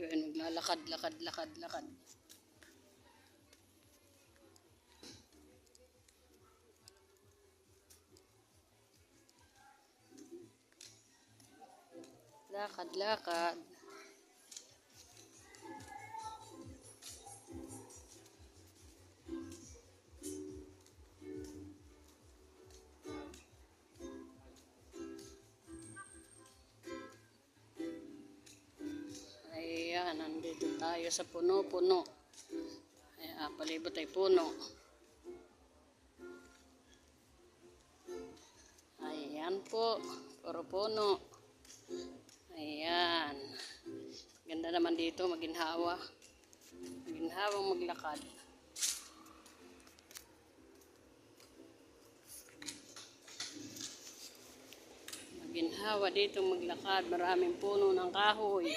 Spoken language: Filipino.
Ayun, maglalakad, lakad, lakad, lakad. Lakad, lakad. Ayan, nandito tayo sa puno-puno. Ayan, palibot ay puno. Ayan po, puro puno. Ayan. Ganda naman dito, maginhawa. Maginhawang maglakad. Maginhawa dito maglakad, maraming puno ng kahoy.